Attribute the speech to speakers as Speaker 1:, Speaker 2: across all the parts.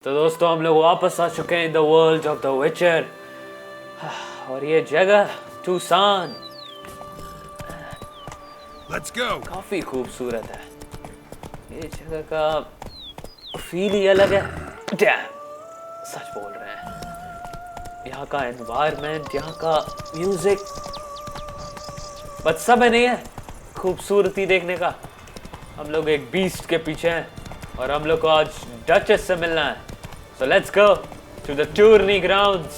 Speaker 1: तो दोस्तों हम लोग वापस आ चुके हैं in the world of the विचर और ये जगह टूसान काफी खूबसूरत है। ये जगह का फील ही अलग है। डैम, सच बोल रहे हैं। यहाँ का एनवायरनमेंट, यहाँ का म्यूजिक, बस सब नहीं है खूबसूरती देखने का। हम लोग एक बीस्ट के पीछे हैं और हम लोग को आज डचेस से मिलना है। So let's go to the tourney grounds.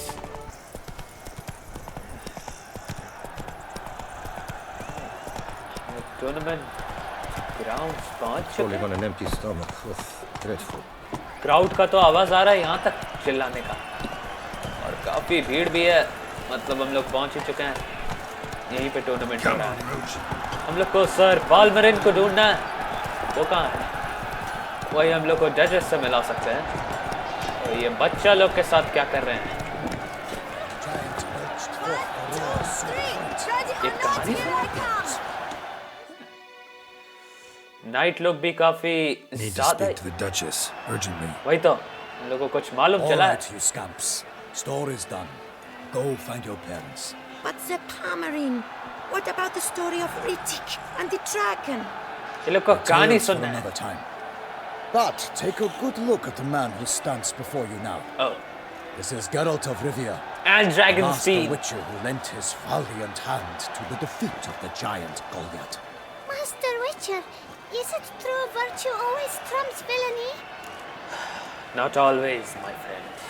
Speaker 1: Tournament grounds पहुंच चुके हैं।
Speaker 2: On an empty stomach. Dreadful.
Speaker 1: Crowd का तो आवाज आ रहा है यहाँ तक चिल्लाने का, और काफी भीड़ भी है। मतलब हम लोग पहुंच ही चुके हैं। यहीं पे टूर्नामेंट हो रहा है। हम लोग को सर पालमरिन को ढूंढना है। वो कहाँ है? वही हम लोग को डचेस से मिला सकते हैं। तो ये बच्चा लोग के साथ क्या कर रहे हैं? एक कहानी नाइट लोग भी काफी ज्यादा। वही तो हम लोग को कुछ मालूम चला है।
Speaker 3: What about the story of Ritik and the dragon?
Speaker 1: ये लोग को कहानी सुनना है।
Speaker 4: But take a good look at the man who stands before you now.
Speaker 1: Oh.
Speaker 4: This is Geralt of Rivia,
Speaker 1: and Dragonstien,
Speaker 4: Master Witcher who lent his valiant hand to the defeat of the giant Goliath.
Speaker 3: Master Witcher, is it true virtue always trumps villainy?
Speaker 1: Not always, my friend.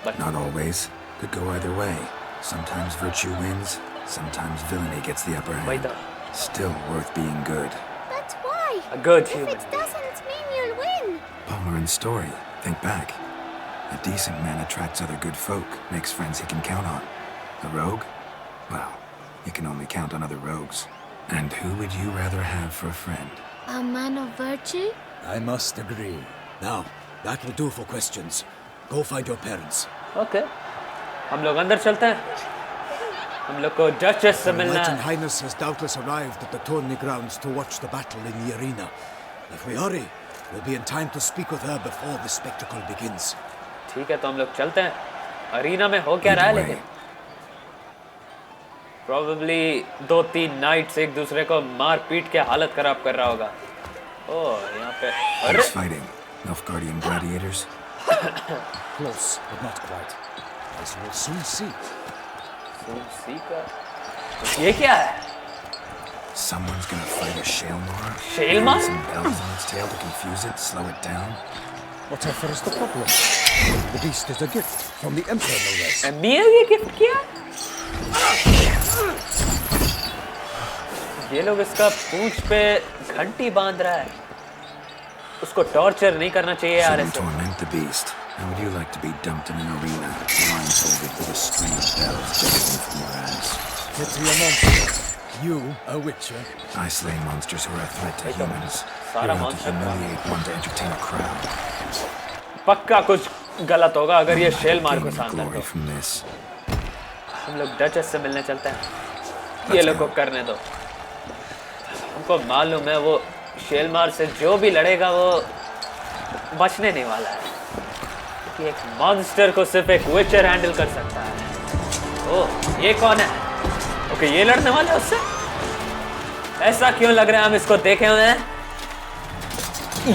Speaker 1: But
Speaker 2: not always. Could go either way. Sometimes virtue wins, sometimes villainy gets the upper hand. Still worth being good.
Speaker 3: But why?
Speaker 1: A good human.
Speaker 3: If it doesn't mean you'll win.
Speaker 2: Palmerin's story. Think back. A decent man attracts other good folk, makes friends he can count on. A rogue? Well, you can only count on other rogues. And who would you rather have for a friend?
Speaker 3: A man of virtue?
Speaker 4: I must agree. Now, that will do for questions. Go find your parents.
Speaker 1: Okay. हम लोग अंदर चलते हैं। हम लोग को duchess से मिलना है।
Speaker 4: Her Highness has doubtless arrived at the tourney grounds to watch the battle in the arena. If we hurry, we'll be in time to speak with her before the spectacle begins.
Speaker 1: ठीक है, तो हम लोग चलते हैं। Arena में हो क्या रहा है? लेकिन probably 2-3 नाइट्स एक दूसरे को मार पीट के हालत खराब कर रहा होगा। ओह, यहाँ पे
Speaker 2: Who's fighting? Nilfgaardian gladiators?
Speaker 4: Close, but not quite. As we'll soon see.
Speaker 1: ये क्या है?
Speaker 2: Someone's gonna fight a Shaelmar?
Speaker 1: Shaelmar?
Speaker 2: Some bells on its tail to confuse it, slow it down.
Speaker 4: Whatever is the problem? The beast is a gift from the Emperor, no less.
Speaker 1: Emir ये gift किया? ये लोग इसका पूंछ पे घंटी बांध रहा है। उसको टॉर्चर नहीं करना चाहिए यार ऐसे।
Speaker 2: Torment the beast. How would you like to be dumped in an arena, blindfolded with a string of bells dangling from your ass?
Speaker 4: Pity a monster. You, a witcher.
Speaker 2: I slay monsters who are a threat to humans. You're out to humiliate one to entertain a crowd.
Speaker 1: पक्का कुछ गलत होगा अगर ये शेलमार को सामने
Speaker 2: glory from this.
Speaker 1: हम लोग डचेस से मिलने चलते हैं। ये लोग को करने दो। हमको मालूम है वो शेलमार से जो भी लड़ेगा वो बचने नहीं वाला है। कि एक मॉन्स्टर को सिर्फ एक विचर हैंडल कर सकता है। ओह, ये कौन है? ओके, ये लड़ने वाले उससे? ऐसा क्यों लग रहा है हम इसको देखे हुए हैं?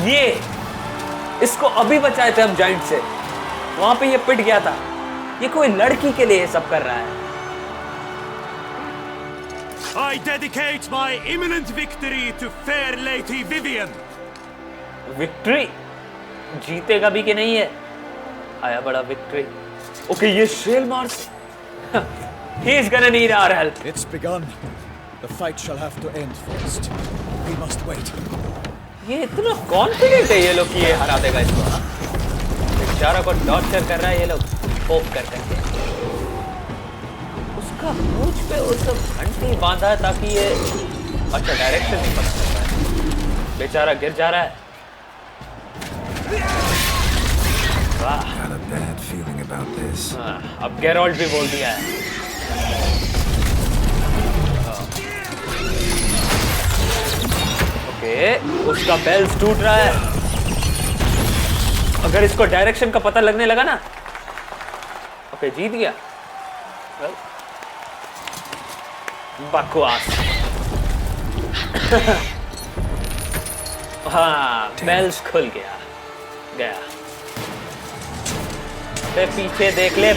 Speaker 1: ये इसको अभी बचाए थे हम जाइंट से। वहां पे ये पिट गया था। ये कोई लड़की के लिए सब कर रहा है।
Speaker 5: I dedicate my imminent victory to fair Lady Vivian.
Speaker 1: Victory जीतेगा भी कि नहीं है? आया बड़ा विक्ट्री। ओके, ये शेलमार से he is gonna need our help.
Speaker 4: It's begun. The fight shall have to end first. We must wait.
Speaker 1: ये इतना कॉन्फिडेंट है ये लोग कि ये हरा देगा इसको। बेचारा को टॉर्चर कर रहा है ये लोग पोक कर करके। उसका पूंछ पे वो सब घंटी बांधा है ताकि ये अच्छा डायरेक्शन नहीं पता चलता है। बेचारा गिर जा रहा है। वाह,
Speaker 2: Got a bad feeling about this.
Speaker 1: अब गेरोल्ड भी बोल दिया है। ओके, उसका बेल्स टूट रहा है। अगर इसको डायरेक्शन का पता लगने लगा ना, ओके जीत गया। बकवास। हाँ, बेल्स खुल गया। फिर पीछे देख ले।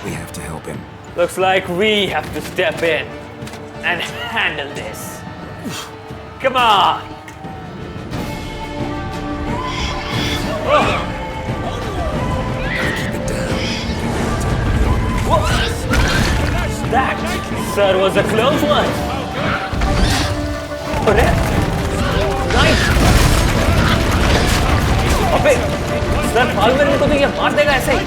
Speaker 2: We have to help him.
Speaker 1: Looks like we have to step in and handle this. Come on. That, sir, was a close one. अरे, nice. अबे, सर फाल्मर को तो ये मार देगा ऐसे ही।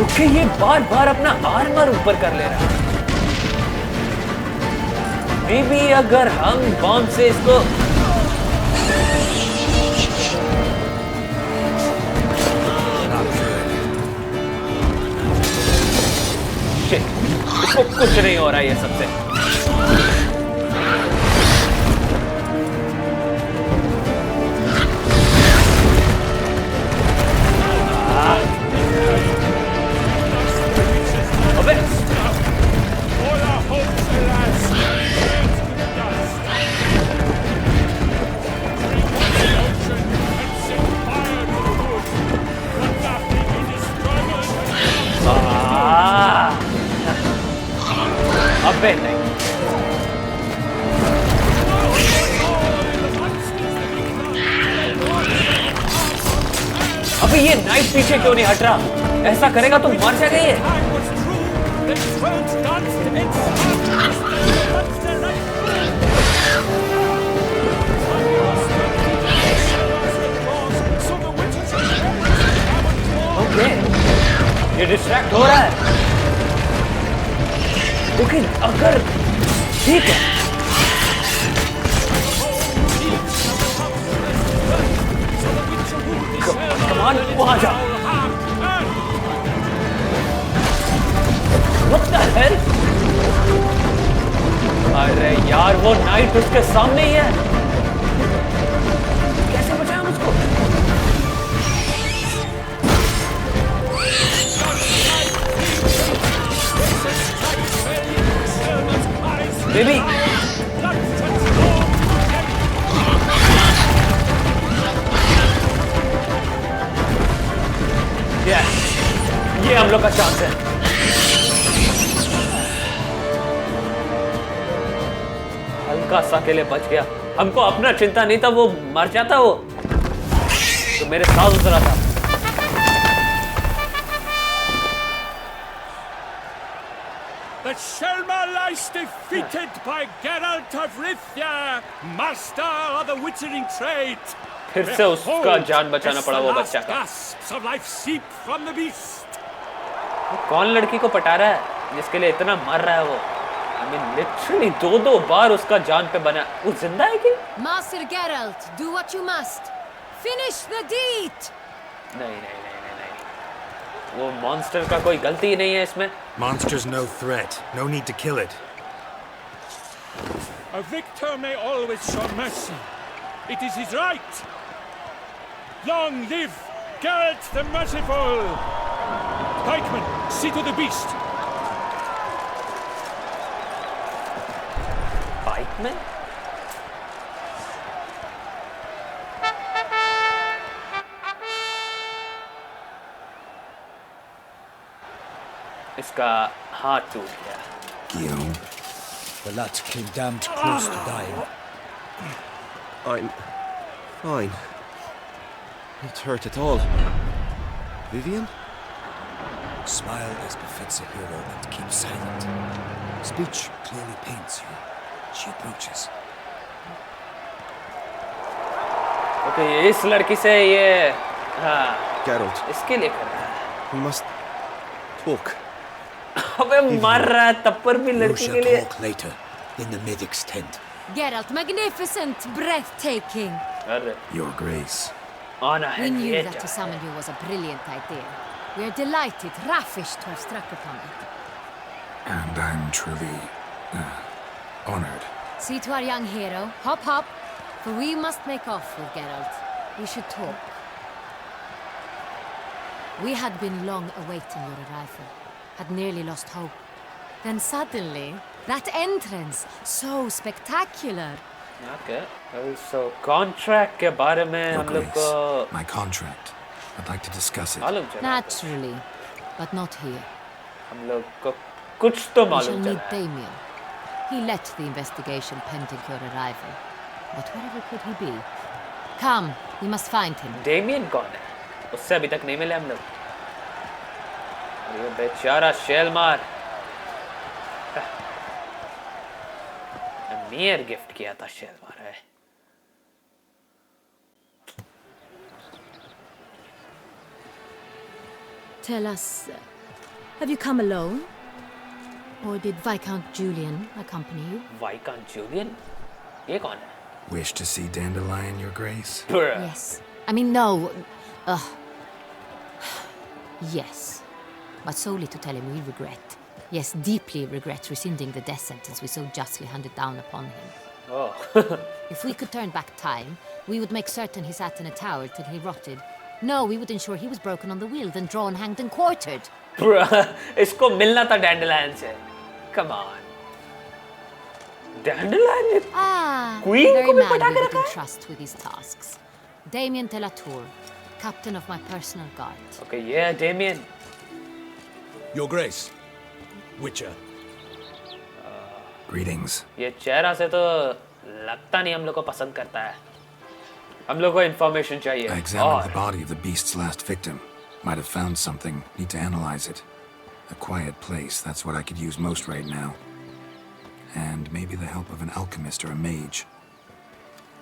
Speaker 1: ओके, ये बार-बार अपना आर्मर ऊपर कर ले रहा है। मे बी अगर हम बॉम्ब से इसको इसको कुछ नहीं हो रहा है ये सबसे। अबे अबे नहीं, अबे ये नाइट पीछे क्यों नहीं हट रहा? ऐसा करेगा तो मर जाएगा ये। ओके, ये डिस्ट्रैक्ट हो रहा है। ओके, अगर ठीक है, कमान वहां जा। What the hell? अरे यार, वो नाइट उसके सामने ही है। कैसे बचाएं उसको? बेबी, ये हम लोग का चांस है। हल्का सा के लिए बच गया। हमको अपना चिंता नहीं था, वो मर जाता वो तो मेरे साथ उतरा था।
Speaker 5: The Shelma lies defeated by Geralt of Rivia, master of the witchering trade.
Speaker 1: फिर से उसका जान बचाना पड़ा वो बच्चा का।
Speaker 5: Of life seep from the beast.
Speaker 1: कौन लड़की को पटा रहा है जिसके लिए इतना मर रहा है वो? I mean, literally दो बार उसका जान पे बना। वो जिंदा है क्या?
Speaker 6: Master Geralt, do what you must. Finish the deed.
Speaker 1: नहीं, वो मॉन्स्टर का कोई गलती नहीं है इसमें।
Speaker 2: Monster's no threat. No need to kill it.
Speaker 5: A victor may always show mercy. It is his right. Long live Geralt the Merciful! Pikeman, see to the beast.
Speaker 1: Pikeman? इसका हाथ टूट गया।
Speaker 2: Guillaume.
Speaker 4: The lad came damned close to dying.
Speaker 7: I'm fine. Not hurt at all. Vivian?
Speaker 4: Smile as befits a hero and keep silent. Speech clearly paints you. She approaches.
Speaker 1: Okay, इस लड़की से ये हाँ
Speaker 7: Geralt,
Speaker 1: इसके लिए कर रहा है।
Speaker 7: we must talk.
Speaker 1: अबे मर रहा है तब पर भी
Speaker 4: You
Speaker 1: लड़की
Speaker 4: shall
Speaker 1: के लिए।
Speaker 4: talk later. in the medic's tent.
Speaker 6: Geralt, magnificent, breathtaking.
Speaker 1: अरे
Speaker 2: Your Grace.
Speaker 1: Anna
Speaker 6: We knew that
Speaker 1: Henrietta.
Speaker 6: to summon you was a brilliant idea. We are delighted, ravished to have struck upon it.
Speaker 2: And I'm truly honored.
Speaker 6: See to our young hero. Hop, hop. For we must make off with Geralt. We should talk. We had been long awaiting your arrival. Had nearly lost hope. Then suddenly, that entrance, so spectacular.
Speaker 1: Okay. So contract के बारे में
Speaker 2: Your
Speaker 1: हम लोग
Speaker 2: Grace,
Speaker 1: को
Speaker 2: my contract. I'd like to discuss it.
Speaker 1: मालूम चला
Speaker 6: Naturally, but not here.
Speaker 1: हम लोग को कुछ तो
Speaker 6: We shall
Speaker 1: मालूम
Speaker 6: need
Speaker 1: चला है
Speaker 6: Damien. He led the investigation pending your arrival. But wherever could he be? Come, we must find him.
Speaker 1: Damian कौन है उससे अभी तक नहीं मिले हम लोग और ये बेचारा शेलमार अमीर गिफ्ट किया था शेलमार है
Speaker 6: Tell us, have you come alone? Or did Viscount Julian accompany you?
Speaker 1: Viscount Julian ये कौन है
Speaker 2: Wish to see Dandelion, Your Grace?
Speaker 1: Bruh.
Speaker 6: Yes. I mean, no. Yes. But solely to tell him we regret. Yes, deeply regret rescinding the death sentence we so justly handed down upon him.
Speaker 1: Oh.
Speaker 6: If we could turn back time, we would make certain he sat in a tower till he rotted. No, we would ensure he was broken on the wheel, then drawn, hanged, and quartered.
Speaker 1: Bruh, इसको मिलना था डैंडलायन से come on डैंडलायन
Speaker 6: Ah,
Speaker 1: Queen
Speaker 6: the very
Speaker 1: को भी
Speaker 6: man
Speaker 1: पटा
Speaker 6: we
Speaker 1: के
Speaker 6: would
Speaker 1: रखा है?
Speaker 6: entrust with these tasks. Damien de la Tour, captain of my personal guard.
Speaker 1: Okay, yeah, Damien.
Speaker 4: Your Grace. Witcher.
Speaker 2: Greetings.
Speaker 1: ये चेहरा से तो लगता नहीं हम लोग को पसंद करता है हम लोग को इंफॉर्मेशन चाहिए
Speaker 2: I examined the
Speaker 1: और
Speaker 2: body of the beast's last victim. Might have found something. Need to analyze it. A quiet place, that's what I could use most right now. And maybe the help of an alchemist or a mage.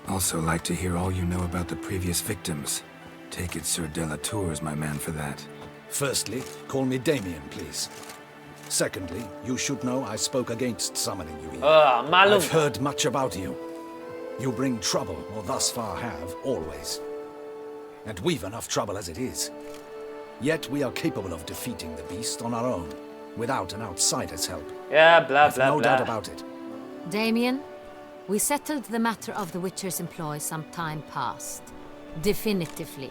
Speaker 2: Also like to hear all you know about the previous victims. Take it Sir Delatour is my man for that.
Speaker 4: Firstly, call me Damien, please. Secondly, you should know I spoke against summoning you here.
Speaker 1: मालूम
Speaker 4: I've heard much about you. You bring trouble, or thus far have, always. And we've enough trouble as it is. Yet we are capable of defeating the beast on our own, without an outsider's help.
Speaker 1: yeah blah
Speaker 4: I've
Speaker 1: blah
Speaker 4: no
Speaker 1: blah
Speaker 4: doubt about it.
Speaker 6: Damien, we settled the matter of the Witcher's employ some time past. Definitively.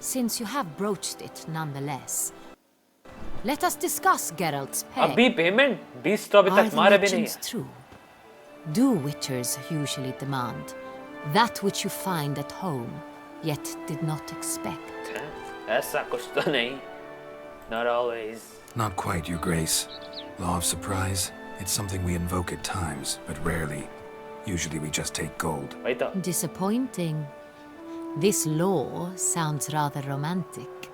Speaker 6: Since you have broached it nonetheless, let us discuss Geralt's pay.
Speaker 1: अभी payment 20 तो अभी
Speaker 6: Are
Speaker 1: तक
Speaker 6: the
Speaker 1: मारे भी नहीं
Speaker 6: legends true? Do Witchers usually demand that which you find at home, yet did not expect?
Speaker 1: है ऐसा कुछ तो नहीं not always
Speaker 2: Not quite, Your Grace. Law of surprise, it's something we invoke at times, but rarely. Usually we just take gold.
Speaker 1: वही तो
Speaker 6: Disappointing. This law sounds rather romantic.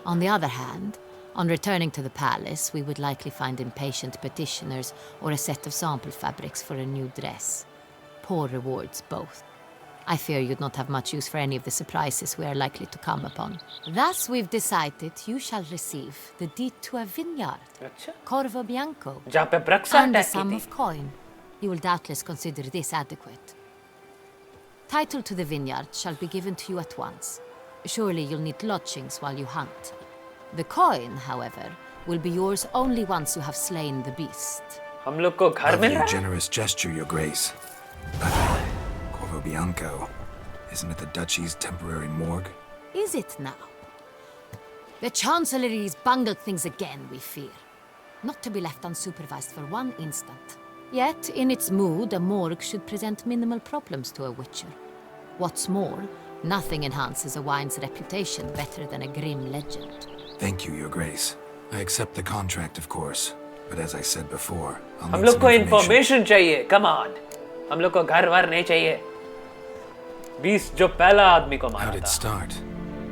Speaker 6: On the other hand, on returning to the palace, we would likely find impatient petitioners or a set of sample fabrics for a new dress. Poor rewards, both. I fear you'd not have much use for any of the surprises we are likely to come upon. Thus, we've decided you shall receive the deed to a vineyard,
Speaker 1: अच्छा
Speaker 6: Corvo Bianco,
Speaker 1: जहाँ पे ब्रक्सा
Speaker 6: and a
Speaker 1: attack
Speaker 6: sum
Speaker 1: की
Speaker 6: of
Speaker 1: थी
Speaker 6: coin. You will doubtless consider this adequate. Title to the vineyard shall be given to you at once. Surely you'll need lodgings while you hunt. The coin, however, will be yours only once you have slain the beast.
Speaker 1: हम लोग को घर मिल
Speaker 2: Lovely
Speaker 1: रहा है
Speaker 2: generous gesture, Your Grace. But Corvo Bianco, isn't it the duchy's temporary morgue?
Speaker 6: Is it now? The Chancellery's bungled things again, we fear. Not to be left unsupervised for one instant. Yet, in its mood, a morgue should present minimal problems to a witcher. What's more, nothing enhances a wine's reputation better than a grim legend.
Speaker 2: Thank you, Your Grace. I accept the contract, of course. But as I said before, I'll
Speaker 1: हम
Speaker 2: need
Speaker 1: लोग
Speaker 2: some
Speaker 1: को
Speaker 2: information.
Speaker 1: Information चाहिए come on हम लोग को घर वर नहीं चाहिए 20 जो पहला आदमी को
Speaker 2: How
Speaker 1: मारा
Speaker 2: did it
Speaker 1: था
Speaker 2: start?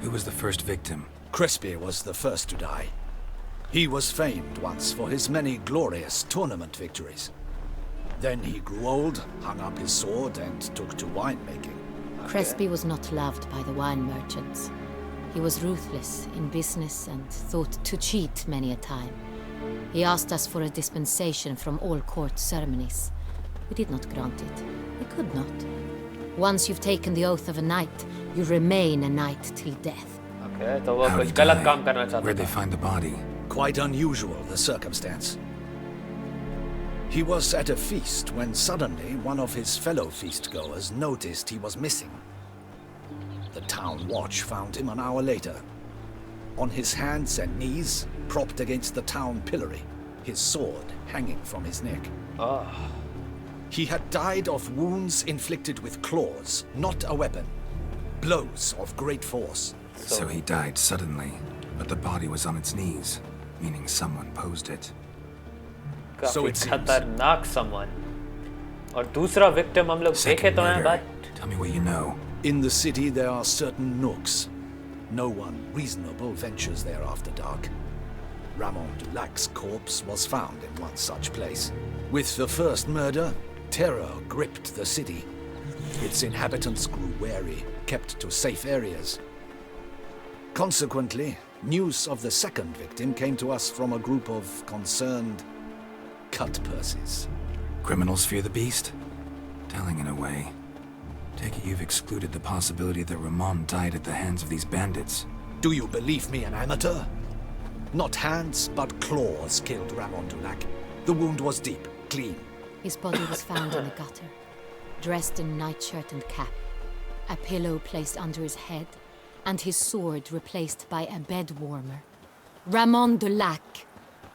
Speaker 2: Who was the first victim?
Speaker 4: Crespi was the first to die. He was famed once for his many glorious tournament victories. Then he grew old, hung up his sword, and took to winemaking.
Speaker 6: Crespi was not loved by the wine merchants. He was ruthless in business and thought to cheat many a time. He asked us for a dispensation from all court ceremonies, We did not grant it. We could not. Once you've taken the oath of a knight, you remain a knight till death.
Speaker 1: Okay, तो वो
Speaker 2: How'd
Speaker 1: कुछ
Speaker 2: he
Speaker 1: गलत
Speaker 2: die?
Speaker 1: काम करना चाहता
Speaker 2: Where'd they
Speaker 1: था.
Speaker 2: find the body?
Speaker 4: Quite unusual, the circumstance. He was at a feast when suddenly one of his fellow feastgoers noticed he was missing. The town watch found him an hour later, on his hands and knees, propped against the town pillory, his sword hanging from his neck.
Speaker 1: Oh,
Speaker 4: He had died of wounds inflicted with claws, not a weapon. Blows of great force.
Speaker 2: So he died suddenly, but the body was on its knees, meaning someone posed it.
Speaker 1: काफी
Speaker 4: So it seems.
Speaker 1: खतरनाक someone. और दूसरा victim हम लोग देखे
Speaker 2: Second
Speaker 1: तो हैं,
Speaker 2: murder.
Speaker 1: but
Speaker 2: Tell me what you know.
Speaker 4: In the city there are certain nooks. No one reasonable ventures there after dark. Ramon Dulac's corpse was found in one such place. With the first murder, terror gripped the city. Its inhabitants grew wary, kept to safe areas. Consequently, news of the second victim came to us from a group of concerned cut-purses.
Speaker 2: Criminals fear the beast? Telling in a way. Take it you've excluded the possibility that Ramon died at the hands of these bandits.
Speaker 4: Do you believe me an amateur? Not hands, but claws killed Ramon Dulac. The wound was deep, clean.
Speaker 6: His body was found in a gutter, dressed in nightshirt and cap, a pillow placed under his head, and his sword replaced by a bed warmer. Ramon Dulac,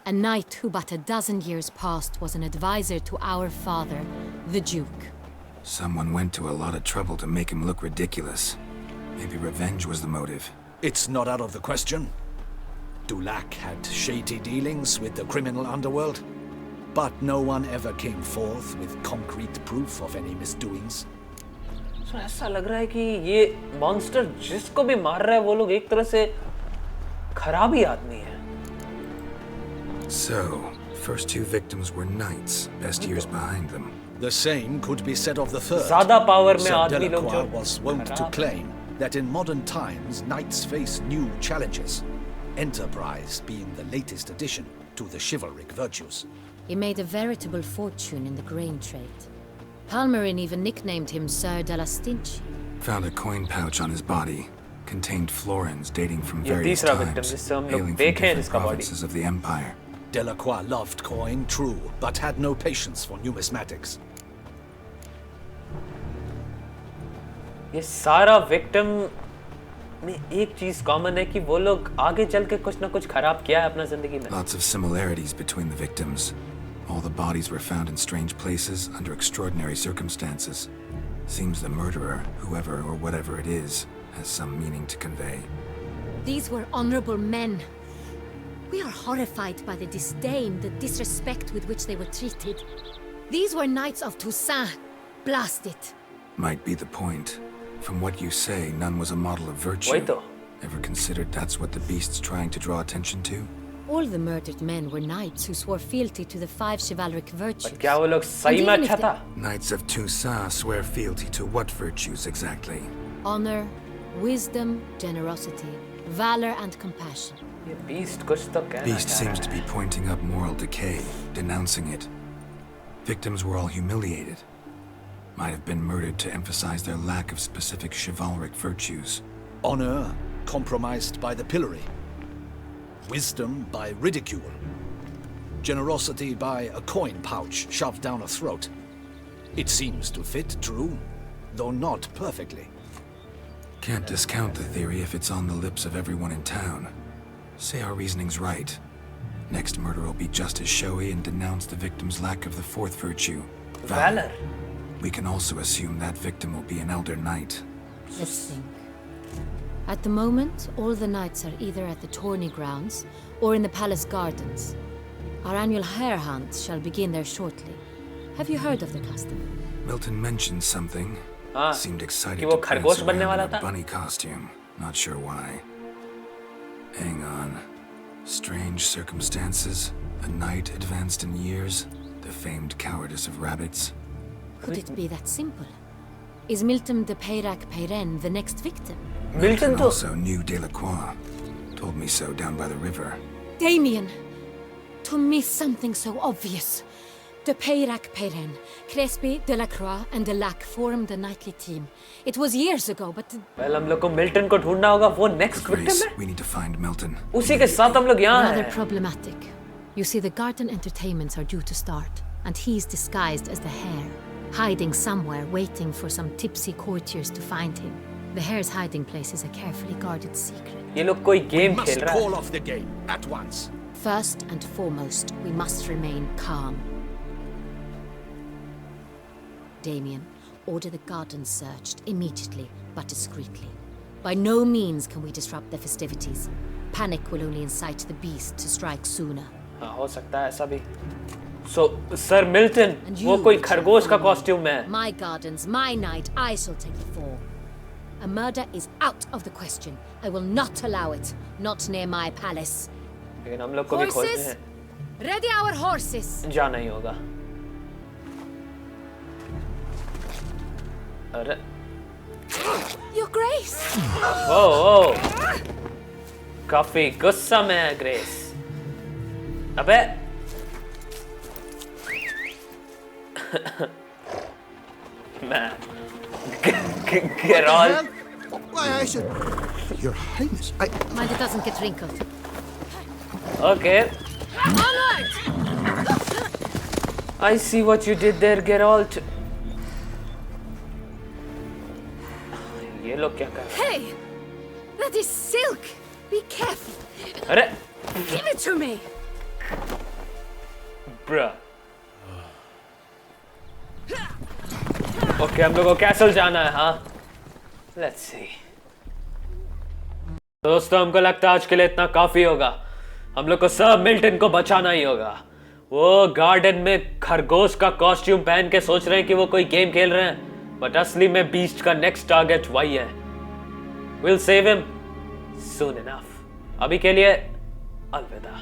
Speaker 6: a knight who but a dozen years past was an advisor to our father, the Duke.
Speaker 2: Someone went to a lot of trouble to make him look ridiculous. Maybe revenge was the motive.
Speaker 4: It's not out of the question. Dulac had shady dealings with the criminal underworld, but no one ever came forth with concrete proof of any misdoings.
Speaker 1: So ऐसा लग रहा है कि ये monster जिसको भी मार रहा है वो लोग एक तरह से खराब ही आदमी है.
Speaker 2: So, first two victims were knights, best years behind them.
Speaker 4: The same could be said of the third.
Speaker 1: ज़्यादा power में
Speaker 4: Sir
Speaker 1: आदमी लोग जो
Speaker 4: Delacroix was wont to
Speaker 1: खराब है.
Speaker 4: claim that in modern times knights face new challenges, enterprise being the latest addition to the chivalric virtues.
Speaker 6: He made a veritable fortune in the grain trade. Palmerin even nicknamed him Sir Dragonstien.
Speaker 2: Found a coin pouch on his body. Contained florins dating from
Speaker 1: ये
Speaker 2: various
Speaker 1: तीसरा victim
Speaker 2: times,
Speaker 1: जिससे हम लोग
Speaker 2: hailing from
Speaker 1: देखे हैं
Speaker 2: different
Speaker 1: जिसका body.
Speaker 2: provinces of the empire.
Speaker 4: Delacroix loved coin, true, but had no patience for numismatics.
Speaker 1: ये सारा victim में एक चीज common है कि वो लोग आगे चल के कुछ ना कुछ खराब किया है अपना जिंदगी में.
Speaker 2: Lots of similarities between the victims. All the bodies were found in strange places under extraordinary circumstances. Seems the murderer, whoever or whatever it is, has some meaning to convey.
Speaker 6: These were honorable men. We are horrified by the disdain, the disrespect with which they were treated. These were knights of Toussaint. Blast it.
Speaker 2: Might be the point. From what you say, none was a model of virtue.
Speaker 1: वही तो.
Speaker 2: Ever considered that's what the beast's trying to draw attention to?
Speaker 6: All the murdered men were knights who swore fealty to the 5 chivalric virtues.
Speaker 1: क्या वो लोग सही
Speaker 6: And
Speaker 1: में
Speaker 6: even if
Speaker 1: अच्छा
Speaker 6: they-
Speaker 1: था?
Speaker 2: Knights of Toussaint swear fealty to what virtues exactly?
Speaker 6: Honor, wisdom, generosity, valor, and compassion.
Speaker 1: ये beast कुछ तो कहना
Speaker 2: Beast
Speaker 1: चाह
Speaker 2: seems
Speaker 1: रहा
Speaker 2: to
Speaker 1: है.
Speaker 2: be pointing up moral decay, denouncing it. Victims were all humiliated. Might have been murdered to emphasize their lack of specific chivalric virtues.
Speaker 4: Honor compromised by the pillory. Wisdom by ridicule. Generosity by a coin pouch shoved down a throat. It seems to fit, true, though not perfectly.
Speaker 2: Can't discount the theory if it's on the lips of everyone in town. Say our reasoning's right. Next murder will be just as showy and denounce the victim's lack of the fourth virtue,
Speaker 1: Valor.
Speaker 2: We can also assume that victim will be an elder knight.
Speaker 6: Let's think. At the moment, all the knights are either at the tourney grounds or in the palace gardens. Our annual hare hunt shall begin there shortly. Have you heard of the custom?
Speaker 2: Milton mentioned something.
Speaker 1: हाँ,
Speaker 2: Seemed excited
Speaker 1: कि वो
Speaker 2: to prance
Speaker 1: खरगोश बनने
Speaker 2: around
Speaker 1: वाला
Speaker 2: in a
Speaker 1: था?
Speaker 2: bunny costume. Not sure why. Hang on. Strange circumstances. A knight advanced in years. The famed cowardice of rabbits.
Speaker 6: Could it be that simple? Is Milton de Peyrac Peyren the next victim?
Speaker 1: Milton
Speaker 2: And
Speaker 1: तो
Speaker 2: also knew Delacroix. Told me so down by the river.
Speaker 6: Damien! To miss something so obvious. De Peyrac Peyren, Crespi, Delacroix, and Delac formed the nightly team. It was years ago, but
Speaker 1: well, हम लोग को Milton को ढूंढना होगा, वो next victim
Speaker 2: Grace,
Speaker 1: है।
Speaker 2: we need to find Milton.
Speaker 1: उसी के साथ हम लोग यहाँ
Speaker 6: rather
Speaker 1: हैं।
Speaker 6: problematic. You see, the garden entertainments are due to start, and he's disguised as the hare, hiding somewhere, waiting for some tipsy courtiers to find him. The hare's hiding place is a carefully guarded secret.
Speaker 1: ये लोग कोई game
Speaker 4: Must
Speaker 1: खेल रहा है।
Speaker 4: call off the game at once.
Speaker 6: First and foremost, we must remain calm. Damien, order the gardens searched immediately, but discreetly. By no means can we disrupt the festivities. Panic will only incite the beast to strike sooner.
Speaker 1: हाँ, हो सकता है ऐसा भी। So, Sir Milton,
Speaker 6: And
Speaker 1: वो
Speaker 6: you,
Speaker 1: कोई
Speaker 6: Richard,
Speaker 1: खरगोश का
Speaker 6: follow me.
Speaker 1: कॉस्ट्यूम है।
Speaker 6: My gardens, my night, I shall take the fall. A murder is out of the question. I will not allow it. Not near my palace.
Speaker 1: लेकिन हम लोग को भी खोजने
Speaker 6: Horses!
Speaker 1: हैं।
Speaker 6: Ready our horses!
Speaker 1: जाना ही होगा। अरे
Speaker 6: Your Grace!
Speaker 1: ओ काफी गुस्सा में है ग्रेस। अबे मैं Geralt
Speaker 8: Why, I said, Your Highness,
Speaker 6: Mind it doesn't get wrinkled.
Speaker 1: Okay
Speaker 6: Onward!
Speaker 1: I see what you did there, Geralt. ये लोग क्या कर रहे
Speaker 6: Hey! That is silk! Be careful!
Speaker 1: हैं? अरे
Speaker 6: Give it to me!
Speaker 1: Bra okay हम लोग को कैसल जाना है हाँ लेट्स सी दोस्तों हमको लगता है आज के लिए इतना काफी होगा हम लोग को सर मिल्टन को बचाना ही होगा वो गार्डन में खरगोश का कॉस्ट्यूम पहन के सोच रहे हैं कि वो कोई गेम खेल रहे हैं बट असली में बीस्ट का नेक्स्ट टारगेट वही है will save him soon enough अभी के लिए अलविदा